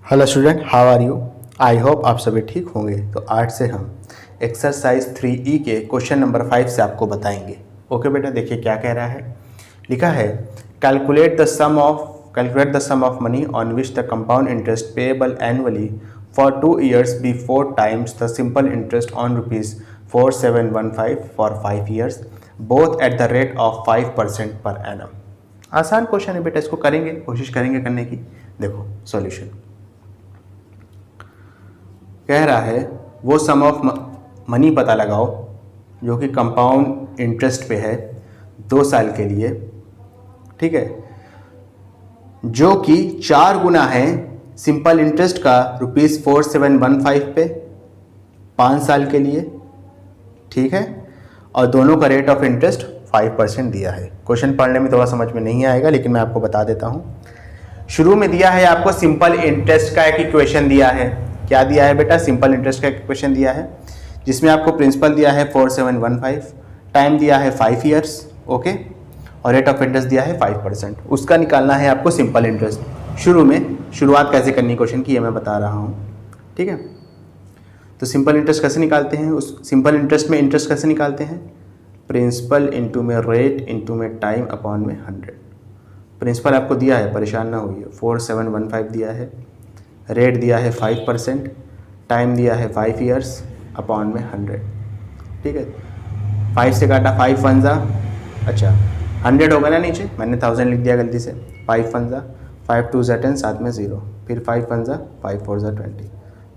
Hello student, how are you. I hope आप सभी ठीक होंगे। तो आज से हम एक्सरसाइज 3E के क्वेश्चन नंबर 5 से आपको बताएंगे। ओके बेटा, देखिए क्या कह रहा है। लिखा है calculate the sum of money on which the compound interest payable annually for 2 years be 4 times the simple interest on ₹4715 for 5 years both at the rate of 5% per annum. आसान क्वेश्चन है बेटा, इसको करेंगे, कोशिश करेंगे करने की। देखो सॉल्यूशन कह रहा है वो सम ऑफ मनी पता लगाओ जो कि कंपाउंड इंटरेस्ट पे है 2 साल के लिए, ठीक है, जो कि 4 गुना है सिंपल इंटरेस्ट का ₹4715 पे 5 साल के लिए, ठीक है, और दोनों का रेट ऑफ इंटरेस्ट 5% दिया है। क्वेश्चन पढ़ने में थोड़ा समझ में नहीं आएगा, लेकिन मैं आपको बता देता हूँ। शुरू में दिया है आपको सिंपल इंटरेस्ट का एक इक्वेशन दिया है। क्या दिया है बेटा? सिंपल इंटरेस्ट का इक्वेशन दिया है, जिसमें आपको प्रिंसिपल दिया है 4715, टाइम दिया है 5 years, ओके, और रेट ऑफ इंटरेस्ट दिया है 5%। उसका निकालना है आपको सिंपल इंटरेस्ट। शुरुआत कैसे करनी क्वेश्चन की ये मैं बता रहा हूँ, ठीक है। तो सिंपल इंटरेस्ट कैसे निकालते हैं? उस सिंपल इंटरेस्ट में इंटरेस्ट कैसे निकालते हैं? प्रिंसिपल इंटू में रेट इंटू में टाइम अपॉन में 100। प्रिंसिपल आपको दिया है, परेशान ना होइए, 4715 दिया है, रेट दिया है 5%, टाइम दिया है 5 years अपॉन में 100, ठीक है। 5 से काटा 5 1 जा, अच्छा 100 होगा ना नीचे, मैंने 1000 लिख दिया गलती से। 5 1 जा, 5 2 जा 10, साथ में 0, फिर 5 1 जा, 5 4 जा 20।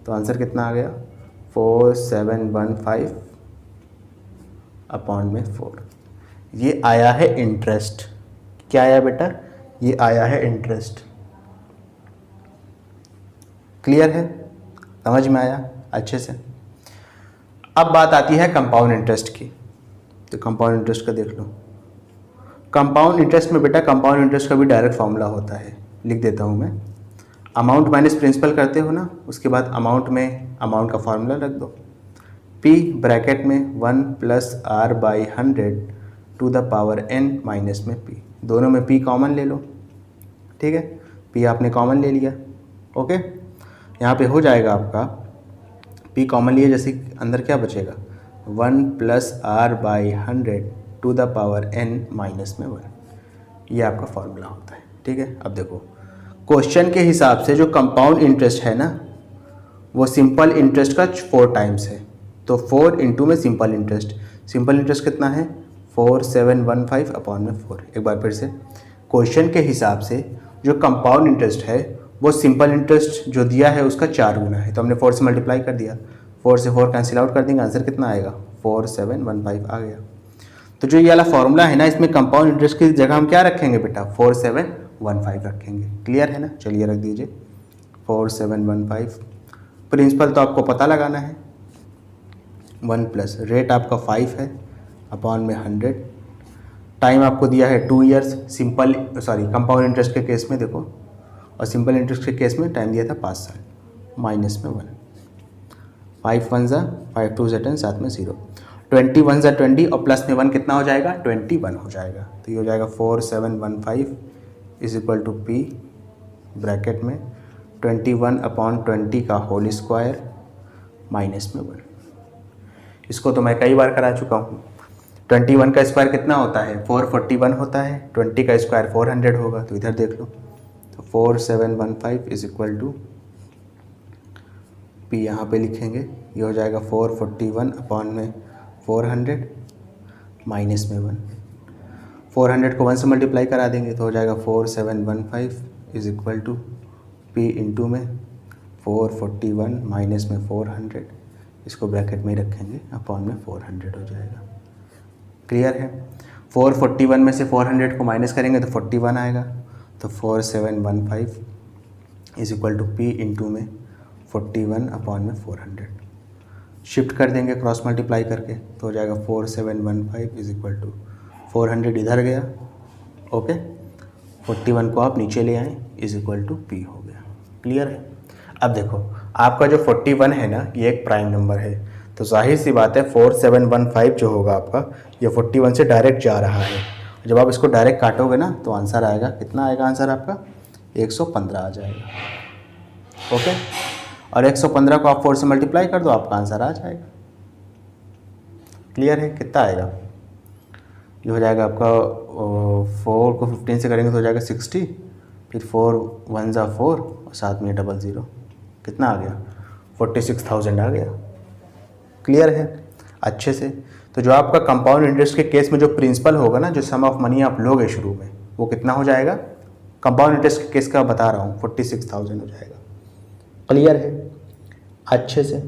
तो आंसर कितना आ गया? 4715 अपॉन में 4। ये आया है इंटरेस्ट। क्या आया बेटा? ये आया है इंटरेस्ट। क्लियर है? समझ में आया अच्छे से? अब बात आती है कंपाउंड इंटरेस्ट की। तो कंपाउंड इंटरेस्ट का देख लो। कंपाउंड इंटरेस्ट में बेटा कंपाउंड इंटरेस्ट का भी डायरेक्ट फॉर्मूला होता है, लिख देता हूँ मैं। अमाउंट माइनस प्रिंसिपल करते हो ना, उसके बाद अमाउंट में अमाउंट का फॉर्मूला रख दो। P ब्रैकेट में 1 + R/100 to the power n minus में P। दोनों में P कॉमन ले लो, ठीक है। P आपने कॉमन ले लिया, ओके। यहाँ पे हो जाएगा आपका P कॉमन लिए, जैसे अंदर क्या बचेगा? 1 + R/100 to the power n minus में 1। ये आपका फॉर्मूला होता है, ठीक है। अब देखो क्वेश्चन के हिसाब से जो कंपाउंड इंटरेस्ट है ना, वो सिंपल इंटरेस्ट का 4 टाइम्स है। तो 4 इंटू में सिंपल इंटरेस्ट कितना है? 4715 अपॉन में 4। एक बार फिर से, क्वेश्चन के हिसाब से जो कंपाउंड इंटरेस्ट है वो सिंपल इंटरेस्ट जो दिया है उसका 4 गुना है, तो हमने 4 से मल्टीप्लाई कर दिया, 4 से 4 कैंसिल आउट कर देंगे, आंसर कितना आएगा? 4715 आ गया। तो जो ये वाला फॉर्मूला है ना, इसमें कंपाउंड इंटरेस्ट की जगह हम क्या रखेंगे बेटा? 4715 रखेंगे। क्लियर है ना? चलिए रख दीजिए 4715। प्रिंसिपल तो आपको पता लगाना है, 1 प्लस रेट आपका 5 है अपॉन में 100, टाइम आपको दिया है 2 years कंपाउंड इंटरेस्ट के केस में देखो, और सिंपल इंटरेस्ट के केस में टाइम दिया था 5 साल, माइनस में 1। 5 1 जा, 5 2 जा 10, साथ में 0, 21 जा 20 और प्लस में 1 कितना हो जाएगा? 21 हो जाएगा। तो ये हो जाएगा 4715 is equal to P bracket में 21 अपॉन 20 का होल स्क्वायर माइनस में 1। इसको तो मैं कई बार करा चुका हूँ। 21 का स्क्वायर कितना होता है? 441 होता है। 20 का स्क्वायर 400 होगा, तो इधर देख लो। तो 4715 इज इक्वल टू P यहाँ पे लिखेंगे, ये हो जाएगा 441 अपॉन में 400 माइनस में 1। 400 को 1 से मल्टीप्लाई करा देंगे तो हो जाएगा 4715 is equal to P into में 441 माइनस में 400, इसको ब्रैकेट में ही रखेंगे, अपॉन में 400 हो जाएगा। क्लियर है? 441 में से 400 को माइनस करेंगे तो 41 आएगा। तो 4715 is equal to P into में 41 अपॉन में 400। शिफ्ट कर देंगे क्रॉस मल्टीप्लाई करके, तो हो जाएगा 4715 इज इक्वल टू 400 इधर गया, ओके, 41 को आप नीचे ले आए, इज इक्वल टू P हो गया। क्लियर है? अब देखो आपका जो 41 है ना, ये एक प्राइम नंबर है, तो जाहिर सी बात है 4715 जो होगा आपका, ये 41 से डायरेक्ट जा रहा है। जब आप इसको डायरेक्ट काटोगे ना तो आंसर आएगा, कितना आएगा आंसर आपका? 115 आ जाएगा। ओके, और 115 को आप 4 से मल्टीप्लाई कर दो, आपका आंसर आ जाएगा। क्लियर है? कितना आएगा? ये हो जाएगा आपका 4 को 15 से करेंगे तो हो जाएगा 60, फिर 4 1 ज़ा 4 और साथ में 00, कितना आ गया? 46,000 आ गया। क्लियर है अच्छे से? तो जो आपका कंपाउंड इंटरेस्ट के केस में जो प्रिंसिपल होगा ना, जो सम ऑफ मनी आप लोगे शुरू में, वो कितना हो जाएगा? कंपाउंड इंटरेस्ट के केस का बता रहा हूँ, 46,000 हो जाएगा। क्लियर है अच्छे से?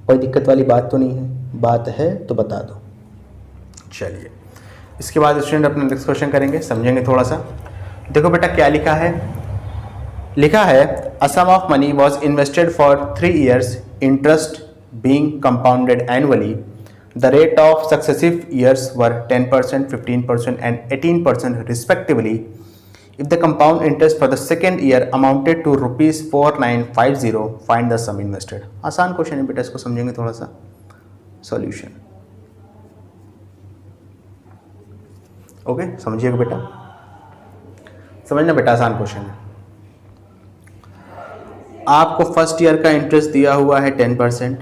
कोई दिक्कत वाली बात तो नहीं है? बात है तो बता दो। चलिए, इसके बाद स्टूडेंट अपना नेक्स्ट क्वेश्चन करेंगे, समझेंगे थोड़ा सा। देखो बेटा क्या लिखा है, लिखा है a sum of money was invested for 3 years, interest being compounded annually. The rate of successive years were 10%, 15% and 18% respectively. If the compound interest for the second year amounted to rupees 4950, find the sum invested. आसान question है बेटा, इसको समझेंगे थोड़ा सा। Solution okay, समझिएगा बेटा, समझना बेटा, आसान क्वेश्चन है। आपको फर्स्ट ईयर का इंटरेस्ट दिया हुआ है 10%,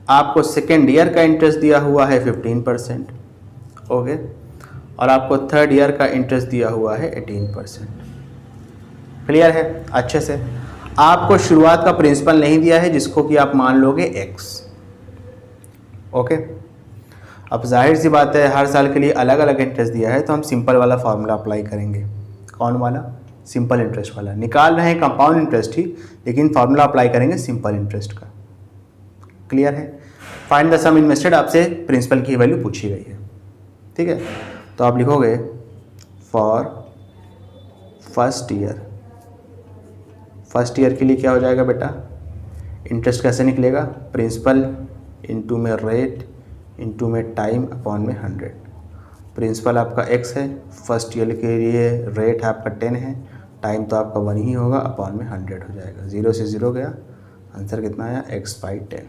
आपको सेकेंड ईयर का इंटरेस्ट दिया हुआ है 15%, ओके, और आपको थर्ड ईयर का इंटरेस्ट दिया हुआ है 18%। क्लियर है अच्छे से? आपको शुरुआत का प्रिंसिपल नहीं दिया है, जिसको कि आप मान लोगे x, ओके। अब जाहिर सी बात है, हर साल के लिए अलग अलग इंटरेस्ट दिया है, तो हम सिंपल वाला फार्मूला अप्लाई करेंगे। कौन वाला? सिंपल इंटरेस्ट वाला। निकाल रहे हैं कंपाउंड इंटरेस्ट ही, लेकिन फार्मूला अप्लाई करेंगे सिंपल इंटरेस्ट का। क्लियर है? फाइंड द सम इन्वेस्टेड, आपसे प्रिंसिपल की वैल्यू पूछी गई है, ठीक है। तो आप लिखोगे for first year. First year के लिए क्या हो जाएगा बेटा? इंटरेस्ट कैसे निकलेगा? प्रिंसिपल इनटू में रेट इनटू में टाइम अपॉन में 100। प्रिंसिपल आपका x है, फर्स्ट ईयर के लिए रेट है आपका 10 है, टाइम तो आपका 1 ही होगा, अपॉन में 100 हो जाएगा। 0 से 0 गया, आंसर कितना आया? x/10।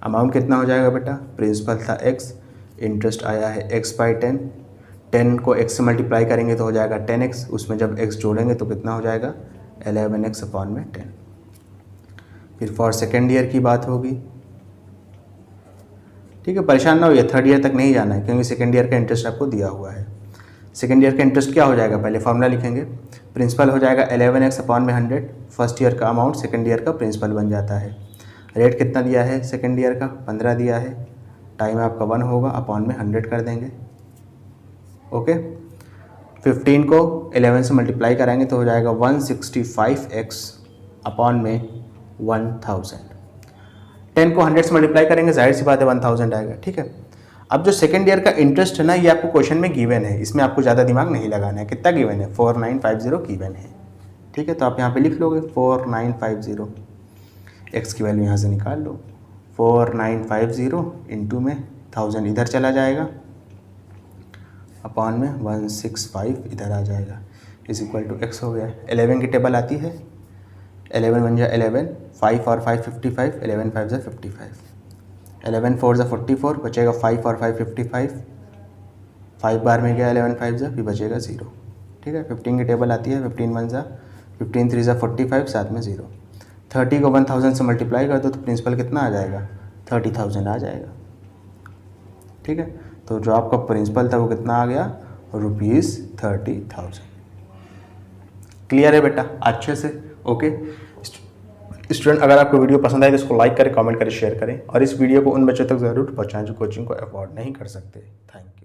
अमाउंट कितना हो जाएगा बेटा? प्रिंसिपल था x, इंटरेस्ट आया है x/10, 10 को x से मल्टीप्लाई करेंगे तो हो जाएगा 10x, उसमें जब x जोड़ेंगे तो कितना हो जाएगा? 11x अपॉन में 10। फिर फॉर सेकेंड ईयर की बात होगी, ठीक है। परेशान ना होइए, थर्ड ईयर तक नहीं जाना है, क्योंकि सेकेंड ईयर का इंटरेस्ट आपको दिया हुआ है। सेकेंड ईयर का इंटरेस्ट क्या हो जाएगा? पहले फार्मूला लिखेंगे, प्रिंसिपल हो जाएगा 11x अपॉन में 100, फर्स्ट ईयर का अमाउंट सेकेंड ईयर का प्रिंसिपल बन जाता है। रेट कितना दिया है सेकेंड ईयर का? 15 दिया है, टाइम आपका 1 होगा, अपॉन में 100 कर देंगे, ओके। 15 को 11 से मल्टीप्लाई कराएंगे तो हो जाएगा 165x अपॉन में 1000। 10 को 100 से मल्टीप्लाई करेंगे, जाहिर सी बात है 1000 आएगा, ठीक है। अब जो सेकेंड ईयर का इंटरेस्ट है ना, ये आपको क्वेश्चन में गिवन है, इसमें आपको ज़्यादा दिमाग नहीं लगाना है। कितना गिवन है? 4950 गिवन है, ठीक है। तो आप यहाँ पे लिख लोगे 4950, एक्स की वैल्यू यहाँ से निकाल लो। 4950 इंटू में 1000 इधर चला जाएगा, अपॉन में 165 इधर आ जाएगा, इज इक्वल टू एक्स हो गया। 11 की टेबल आती है, 11 बन जाए 11, 5 और 5 55, 11 5 जा 55, 11 4 जा 44, बचेगा 5 और 5 55, 5 बार में गया 11 5 जा, फिर बचेगा 0, ठीक है। 15 की टेबल आती है, 15 1 जा 15 3 जा 45, साथ में 0। 30 को 1000 से मल्टीप्लाई कर दो तो प्रिंसिपल कितना आ जाएगा? 30,000 आ जाएगा, ठीक है। तो जो आपका प्रिंसिपल था वो कितना आ गया? ₹30,000। क्लियर है बेटा अच्छे से? ओके स्टूडेंट, अगर आपको वीडियो पसंद आए तो इसको लाइक करें, कमेंट करें, शेयर करें, और इस वीडियो को उन बच्चों तक ज़रूर पहुँचाएं जो कोचिंग को अफोर्ड नहीं कर सकते। Thank you.